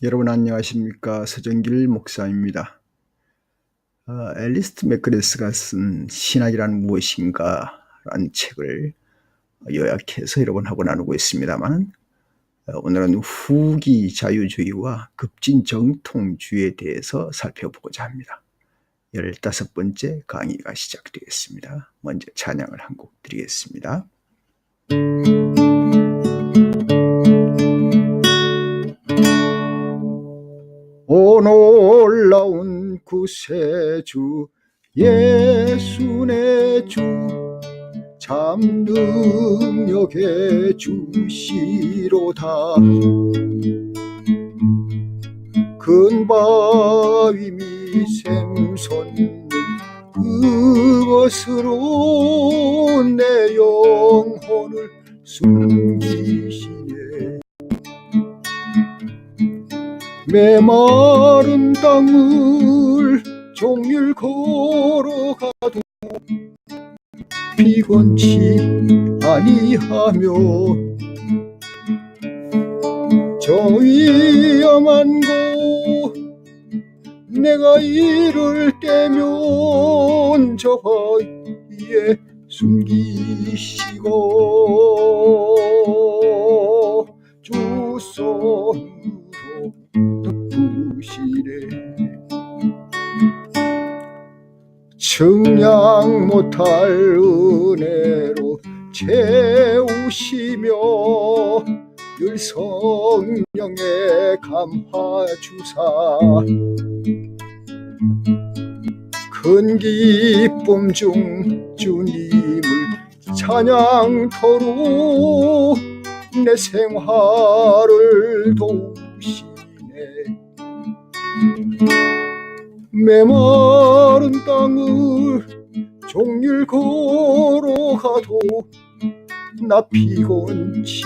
여러분 안녕하십니까? 서정길 목사입니다. 앨리스트 맥그레스가 쓴 신학이란 무엇인가 라는 책을 요약해서 여러분하고 나누고 있습니다만, 오늘은 후기 자유주의와 급진 정통주의에 대해서 살펴보고자 합니다. 15번째 강의가 시작되겠습니다. 먼저 찬양을 한 곡 드리겠습니다. 오 놀라운 구세주 예수 내 주 참 능력의 주시로다. 큰 바위 미 샘솟는 그것으로 내 영혼을 숨기시네. 메마른 땅을 종일 걸어가도 피곤치 아니하며 저 위험한 곳 내가 이를 때면 저 바위에 숨기시고 주 손으로 덮으시네. 측량 못할 은혜로 채우시며 늘 성령의 감화 주사 큰 기쁨 중 주님을 찬양토록 내 생활을 도우시네. 메마른 땅을 종일 걸어가도 나 피곤치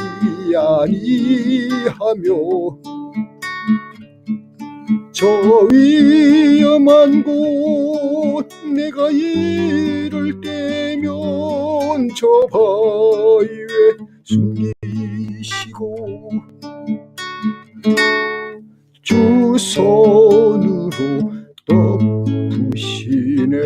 아니하며 저 위험한 곳 내가 이를 때면 저 바위에 숨기시고 주 손으로 덮으시네.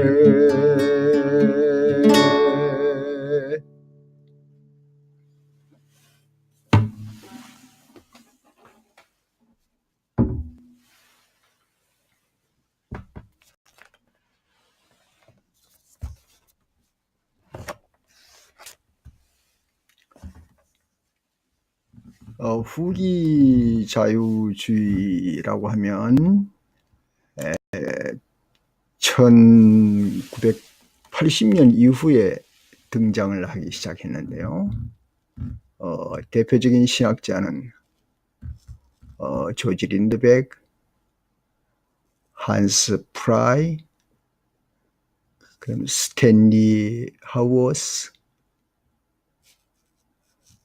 후기 자유주의라고 하면 1980년 이후에 등장을 하기 시작했는데요. 대표적인 신학자는 조지 린드백, 한스 프라이, 그럼 스탠리 하워스,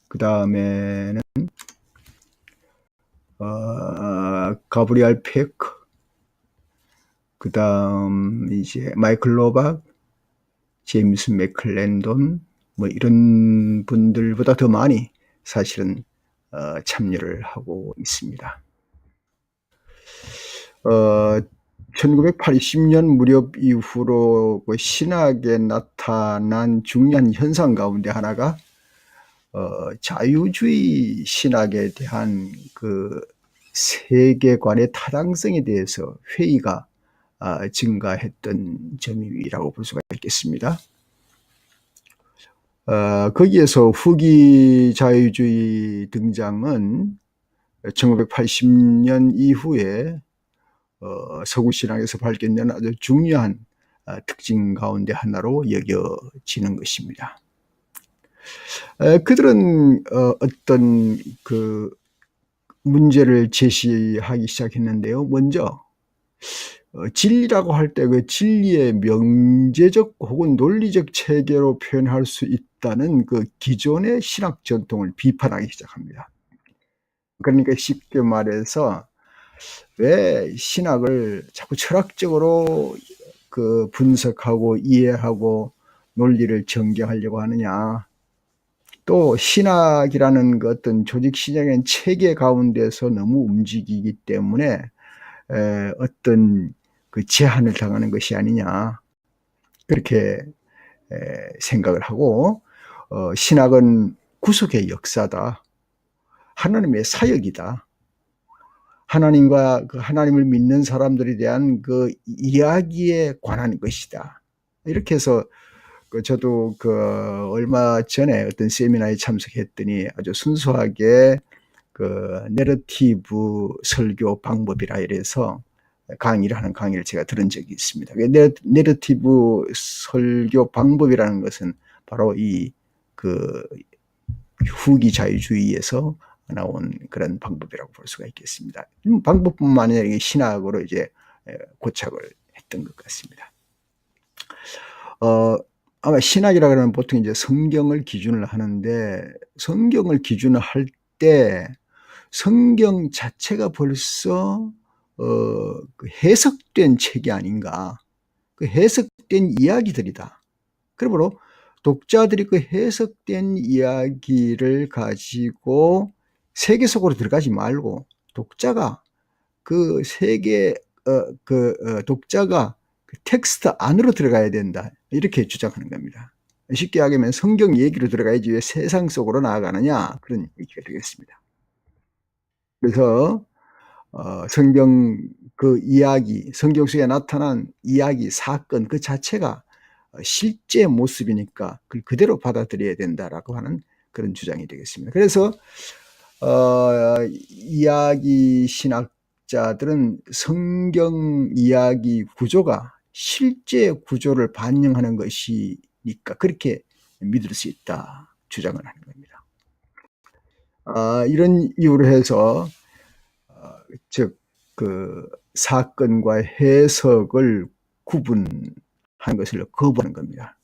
그 다음에는 가브리엘 페크, 그 다음 이제 마이클 로박, 제임스 맥클랜돈, 뭐 이런 분들보다 더 많이 사실은 참여를 하고 있습니다. 1980년 무렵 이후로 그 신학에 나타난 중요한 현상 가운데 하나가 자유주의 신학에 대한 그 세계관의 타당성에 대해서 회의가 증가했던 점이라고 볼 수가 있겠습니다. 거기에서 후기 자유주의 등장은 1980년 이후에 서구 신학에서 발견된 아주 중요한 특징 가운데 하나로 여겨지는 것입니다. 그들은 어떤 그 문제를 제시하기 시작했는데요. 먼저 진리라고 할 때 그 진리의 명제적 혹은 논리적 체계로 표현할 수 있다는 그 기존의 신학 전통을 비판하기 시작합니다. 그러니까 쉽게 말해서 왜 신학을 자꾸 철학적으로 그 분석하고 이해하고 논리를 전개하려고 하느냐. 또 신학이라는 그 어떤 조직 신앙의 체계 가운데서 너무 움직이기 때문에 어떤 그 제한을 당하는 것이 아니냐, 그렇게 생각을 하고, 신학은 구속의 역사다, 하나님의 사역이다, 하나님과 그 하나님을 믿는 사람들에 대한 그 이야기에 관한 것이다. 이렇게 해서 저도 그 얼마 전에 어떤 세미나에 참석했더니 아주 순수하게 그 내러티브 설교 방법이라 이래서 강의를 하는 강의를 제가 들은 적이 있습니다. 내러티브 설교 방법이라는 것은 바로 이 그 후기 자유주의에서 나온 그런 방법이라고 볼 수가 있겠습니다. 방법뿐만 아니라 신학으로 이제 고착을 했던 것 같습니다. 아마 신학이라 그러면 보통 이제 성경을 기준을 하는데, 성경을 기준을 할 때 성경 자체가 벌써 그 해석된 책이 아닌가, 그 해석된 이야기들이다. 그러므로 독자들이 그 해석된 이야기를 가지고 세계 속으로 들어가지 말고 독자가 그 세계 독자가 그 텍스트 안으로 들어가야 된다, 이렇게 주장하는 겁니다. 쉽게 하면 성경 얘기로 들어가야지 왜 세상 속으로 나아가느냐, 그런 얘기가 되겠습니다. 그래서 성경 그 이야기, 성경 속에 나타난 이야기, 사건 그 자체가 실제 모습이니까 그걸 그대로 받아들여야 된다라고 하는 그런 주장이 되겠습니다. 그래서 이야기 신학자들은 성경 이야기 구조가 실제 구조를 반영하는 것이니까 그렇게 믿을 수 있다 주장을 하는 겁니다. 이런 이유로 해서 즉 그 사건과 해석을 구분하는 것을 거부하는 겁니다.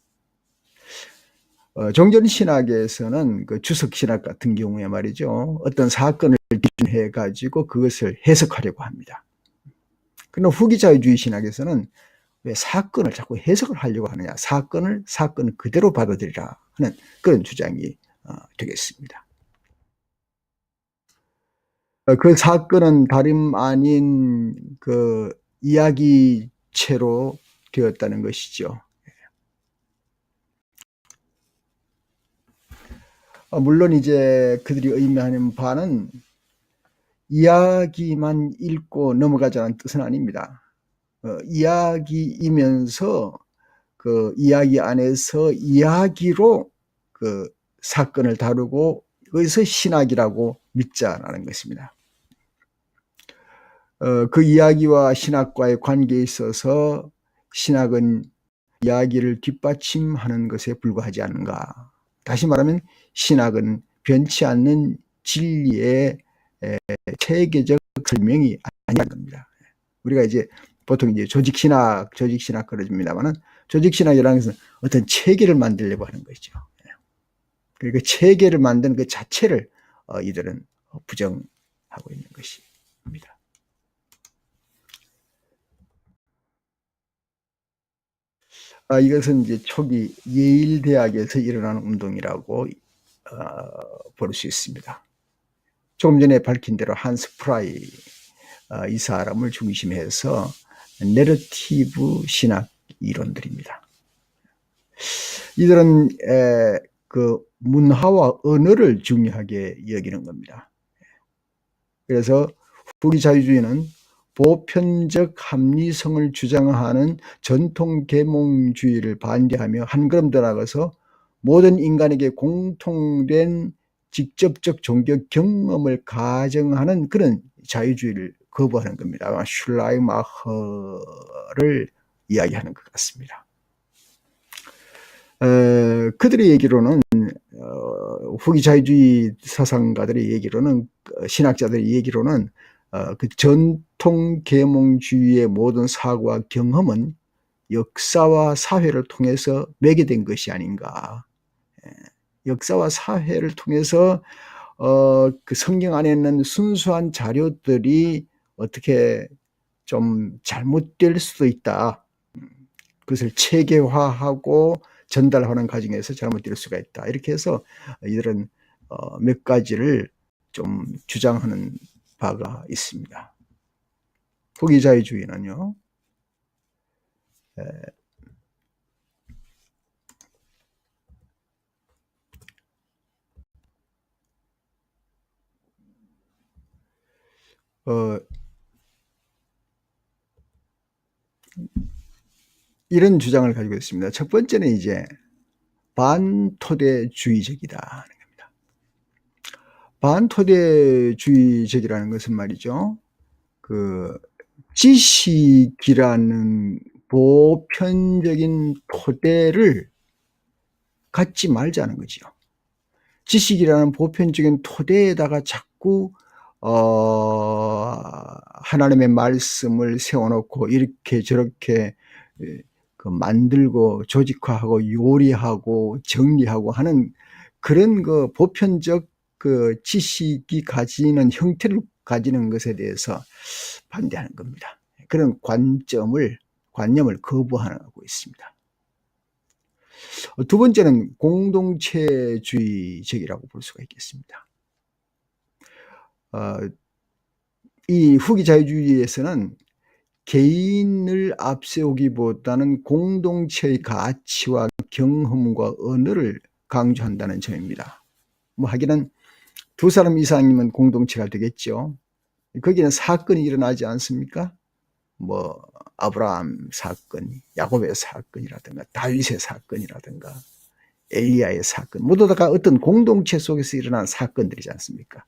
종전신학에서는 그 주석신학 같은 경우에 말이죠, 어떤 사건을 기준해 가지고 그것을 해석하려고 합니다. 그러나 후기자유주의 신학에서는 왜 사건을 자꾸 해석을 하려고 하느냐, 사건을 그대로 받아들이라 하는 그런 주장이 되겠습니다. 그 사건은 다름 아닌 그 이야기체로 되었다는 것이죠. 물론 이제 그들이 의미하는 바는 이야기만 읽고 넘어가자는 뜻은 아닙니다. 이야기이면서 그 이야기 안에서 이야기로 그 사건을 다루고 그것을 신학이라고 믿자라는 것입니다. 그 이야기와 신학과의 관계에 있어서 신학은 이야기를 뒷받침하는 것에 불과하지 않은가. 다시 말하면 신학은 변치 않는 진리의 체계적 설명이 아니라는 겁니다. 우리가 이제 보통 이제 조직신학 그러집니다만은, 조직신학이라는 것은 어떤 체계를 만들려고 하는 것이죠. 그리고 체계를 만드는 그 자체를 이들은 부정하고 있는 것입니다. 이것은 이제 초기 예일 대학에서 일어나는 운동이라고 볼 수 있습니다. 조금 전에 밝힌 대로 한스 프라이, 이 사람을 중심해서 내러티브 신학 이론들입니다. 이들은 그 문화와 언어를 중요하게 여기는 겁니다. 그래서 후기 자유주의는 보편적 합리성을 주장하는 전통 계몽주의를 반대하며 한 걸음 더 나아가서 모든 인간에게 공통된 직접적 종교 경험을 가정하는 그런 자유주의를 거부하는 겁니다. 슐라이마허를 이야기하는 것 같습니다. 그들의 얘기로는 후기 자유주의 사상가들의 얘기로는, 신학자들의 얘기로는 그 전통 계몽주의의 모든 사고와 경험은 역사와 사회를 통해서 매개된 것이 아닌가. 역사와 사회를 통해서 그 성경 안에 있는 순수한 자료들이 어떻게 좀 잘못될 수도 있다. 그것을 체계화하고 전달하는 과정에서 잘못될 수가 있다. 이렇게 해서 이들은 몇 가지를 좀 주장하는 바가 있습니다. 후기자유주의는요, 이런 주장을 가지고 있습니다. 첫 번째는 이제 반토대주의적이다 하는 겁니다. 반토대주의적이라는 것은 말이죠, 그 지식이라는 보편적인 토대를 갖지 말자는 거죠. 지식이라는 보편적인 토대에다가 자꾸 하나님의 말씀을 세워놓고 이렇게 저렇게 만들고 조직화하고 요리하고 정리하고 하는 그런 그 보편적 그 지식이 가지는 형태를 가지는 것에 대해서 반대하는 겁니다. 그런 관념을 거부하고 있습니다. 두 번째는 공동체주의적이라고 볼 수가 있겠습니다. 이 후기자유주의에서는 개인을 앞세우기보다는 공동체의 가치와 경험과 언어를 강조한다는 점입니다. 뭐 하기는 두 사람 이상이면 공동체가 되겠죠. 거기는 사건이 일어나지 않습니까? 뭐 아브라함 사건, 야곱의 사건이라든가 다윗의 사건이라든가 엘리야의 사건, 모두 다 어떤 공동체 속에서 일어난 사건들이지 않습니까?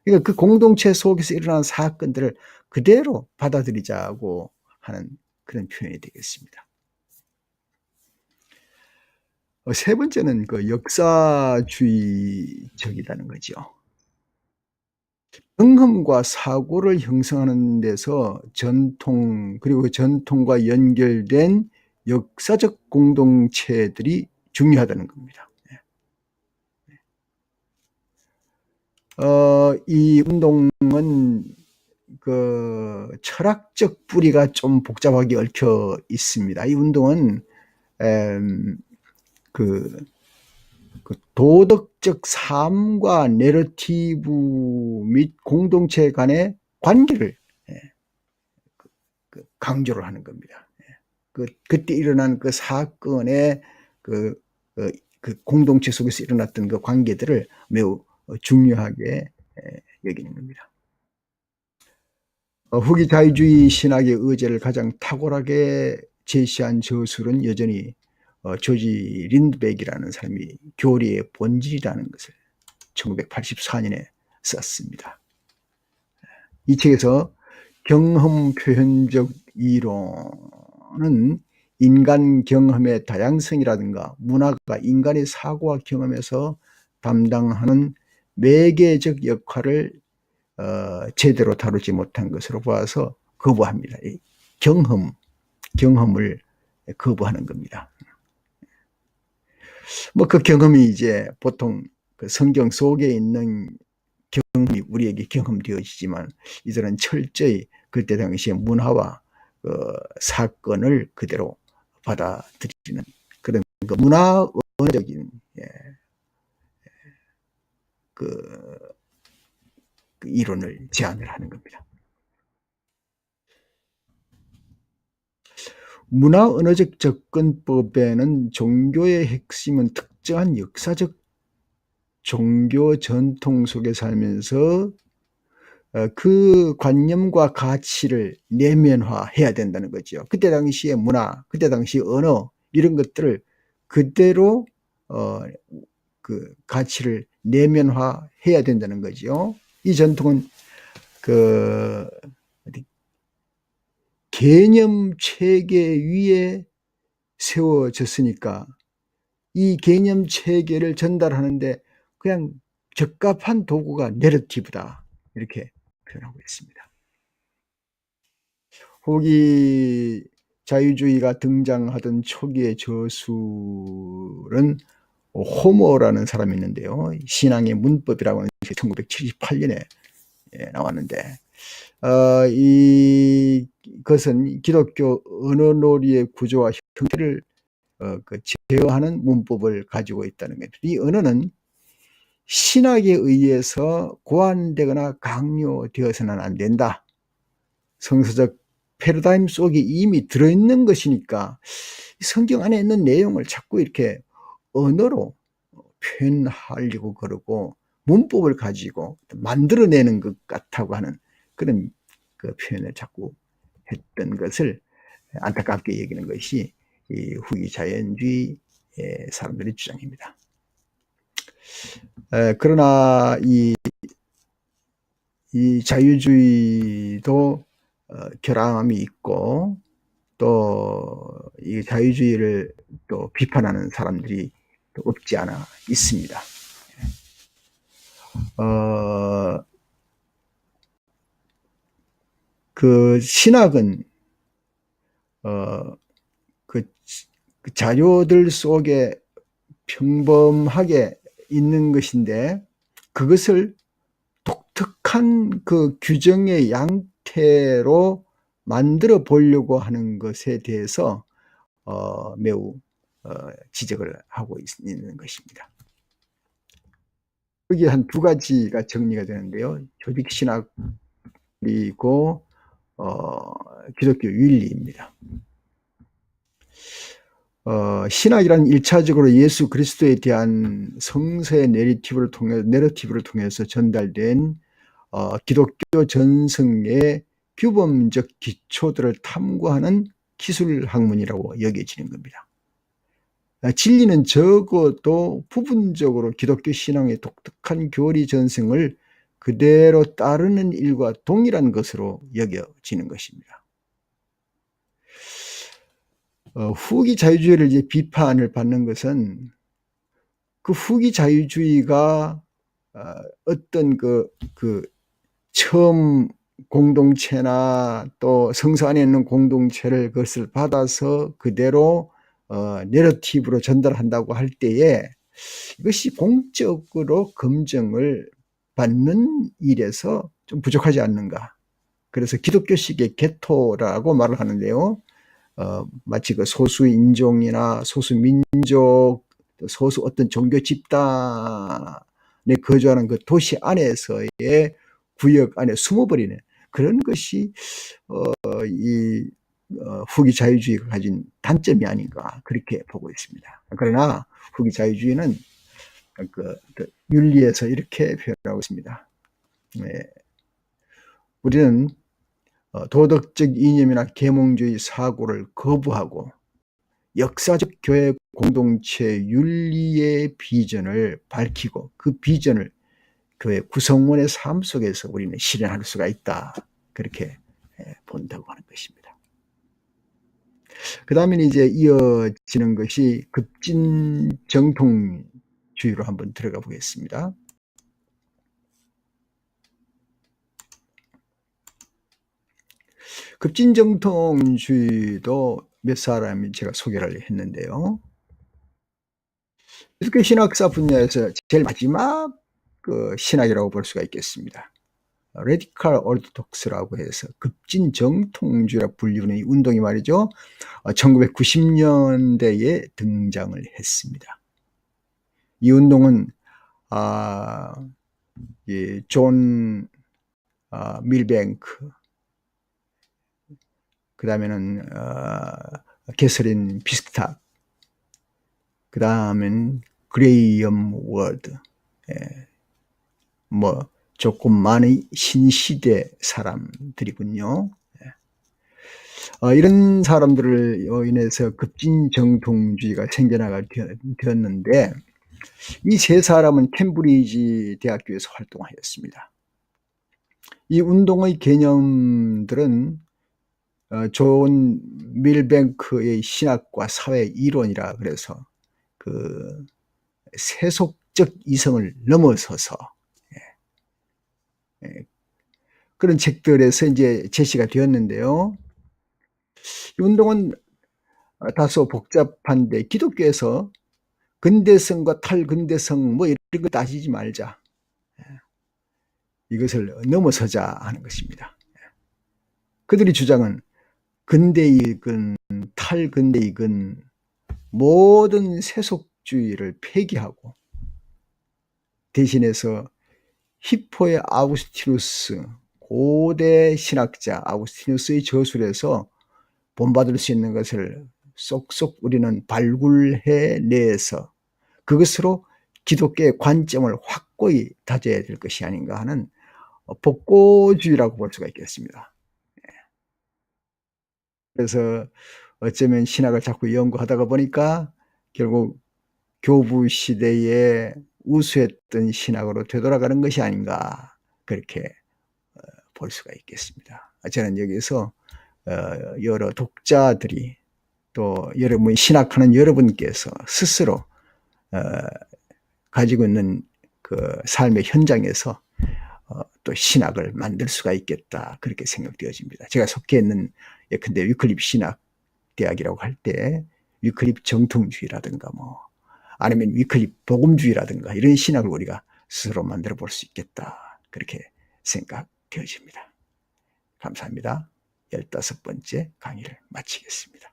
그러니까 그 공동체 속에서 일어난 사건들을 그대로 받아들이자고 하는 그런 표현이 되겠습니다. 세 번째는 그 역사주의적이라는 거죠. 경험과 사고를 형성하는 데서 전통, 그리고 전통과 연결된 역사적 공동체들이 중요하다는 겁니다. 이 운동은 그 철학적 뿌리가 좀 복잡하게 얽혀 있습니다. 이 운동은 그 도덕적 삶과 내러티브 및 공동체 간의 관계를 강조를 하는 겁니다. 그때 일어난 그 사건의 그 공동체 속에서 일어났던 그 관계들을 매우 중요하게 여기는 겁니다. 후기 자유주의 신학의 의제를 가장 탁월하게 제시한 저술은 여전히 조지 린드백이라는 사람이 교리의 본질이라는 것을 1984년에 썼습니다. 이 책에서 경험 표현적 이론은 인간 경험의 다양성이라든가 문화가 인간의 사고와 경험에서 담당하는 매개적 역할을 제대로 다루지 못한 것으로 봐서 거부합니다. 경험을 거부하는 겁니다. 뭐 그 경험이 이제 보통 그 성경 속에 있는 경험이 우리에게 경험되어지지만 이들은 철저히 그때 당시의 문화와 사건을 그대로 받아들이는 그런 그 문화적인 그 이론을 제안을 하는 겁니다. 문화 언어적 접근법에는 종교의 핵심은 특정한 역사적 종교 전통 속에 살면서 그 관념과 가치를 내면화해야 된다는 거죠. 그때 당시의 문화, 그때 당시의 언어 이런 것들을 그대로 그 가치를 내면화해야 된다는 거죠. 이 전통은 그 개념 체계 위에 세워졌으니까 이 개념 체계를 전달하는데 그냥 적합한 도구가 내러티브다 이렇게 표현하고 있습니다. 후기 자유주의가 등장하던 초기의 저술은 호모라는 사람이 있는데요. 신앙의 문법이라고 하는 게 1978년에 나왔는데 이것은 기독교 언어놀이의 구조와 형태를 제어하는 문법을 가지고 있다는 겁니다. 이 언어는 신학에 의해서 고안되거나 강요되어서는 안 된다. 성서적 패러다임 속에 이미 들어있는 것이니까 성경 안에 있는 내용을 자꾸 이렇게 언어로 표현하려고 그러고 문법을 가지고 만들어내는 것 같다고 하는 그런 그 표현을 자꾸 했던 것을 안타깝게 여기는 것이 이 후기 자연주의 사람들의 주장입니다. 그러나 이 자유주의도 결함이 있고 또 이 자유주의를 또 비판하는 사람들이 또 없지 않아 있습니다. 그 신학은 그 자료들 속에 평범하게 있는 것인데 그것을 독특한 그 규정의 양태로 만들어 보려고 하는 것에 대해서 매우 지적을 하고 있는 것입니다. 여기 한 두 가지가 정리가 되는데요. 조직신학 그리고 기독교 윤리입니다. 신학이란 1차적으로 예수 그리스도에 대한 성서의 내러티브를 통해서 전달된 기독교 전승의 규범적 기초들을 탐구하는 기술 학문이라고 여겨지는 겁니다. 진리는 적어도 부분적으로 기독교 신앙의 독특한 교리 전승을 그대로 따르는 일과 동일한 것으로 여겨지는 것입니다. 후기 자유주의를 이제 비판을 받는 것은 그 후기 자유주의가 어떤 그 처음 공동체나 또 성서 안에 있는 공동체를 그것을 받아서 그대로 내러티브로 전달한다고 할 때에 이것이 공적으로 검증을 받는 일에서 좀 부족하지 않는가. 그래서 기독교식의 개토라고 말을 하는데요. 마치 그 소수 인종이나 소수 민족, 소수 어떤 종교 집단에 거주하는 그 도시 안에서의 구역 안에 숨어버리는 그런 것이 이 후기 자유주의가 가진 단점이 아닌가 그렇게 보고 있습니다. 그러나 후기 자유주의는 그 윤리에서 이렇게 표현하고 있습니다. 우리는 도덕적 이념이나 계몽주의 사고를 거부하고 역사적 교회 공동체 윤리의 비전을 밝히고 그 비전을 교회 구성원의 삶 속에서 우리는 실현할 수가 있다. 그렇게 본다고 하는 것입니다. 그 다음에 이제 이어지는 것이 급진 정통주의로 한번 들어가 보겠습니다. 급진 정통주의도 몇 사람이 제가 소개를 했는데요. 기독교 신학사 분야에서 제일 마지막 그 신학이라고 볼 수가 있겠습니다. 레디컬 오르토독스라고 해서 급진 정통주의라 불리는 이 운동이 말이죠. 1990년대에 등장을 했습니다. 이 운동은 존 밀뱅크, 그 다음에는 캐서린 비스탁, 그 다음엔 그레이엄 워드, 뭐 조금 많은 신시대 사람들이군요. 이런 사람들을 인해서 급진정통주의가 생겨나게 되었는데 이 세 사람은 캠브리지 대학교에서 활동하였습니다. 이 운동의 개념들은 존 밀뱅크의 신학과 사회 이론이라 그래서 그 세속적 이성을 넘어서서 그런 책들에서 이제 제시가 되었는데요. 이 운동은 다소 복잡한데 기독교에서 근대성과 탈근대성 뭐 이런 거 따지지 말자. 이것을 넘어서자 하는 것입니다. 그들의 주장은 근대이건 탈근대이건 모든 세속주의를 폐기하고 대신해서 히포의 아우구스티누스, 고대 신학자 아우구스티누스의 저술에서 본받을 수 있는 것을 쏙쏙 우리는 발굴해 내서 그것으로 기독교의 관점을 확고히 다져야 될 것이 아닌가 하는 복고주의라고 볼 수가 있겠습니다. 그래서 어쩌면 신학을 자꾸 연구하다가 보니까 결국 교부 시대에 우수했던 신학으로 되돌아가는 것이 아닌가 그렇게 볼 수가 있겠습니다. 저는 여기서 여러 독자들이 또 여러분 신학하는 여러분께서 스스로 가지고 있는 그 삶의 현장에서 또 신학을 만들 수가 있겠다 그렇게 생각되어집니다. 제가 속해 있는 예컨대 위클립 신학 대학이라고 할 때 위클립 정통주의라든가 뭐 아니면 위클립 복음주의라든가 이런 신학을 우리가 스스로 만들어 볼 수 있겠다 그렇게 생각되어집니다. 감사합니다. 15번째 강의를 마치겠습니다.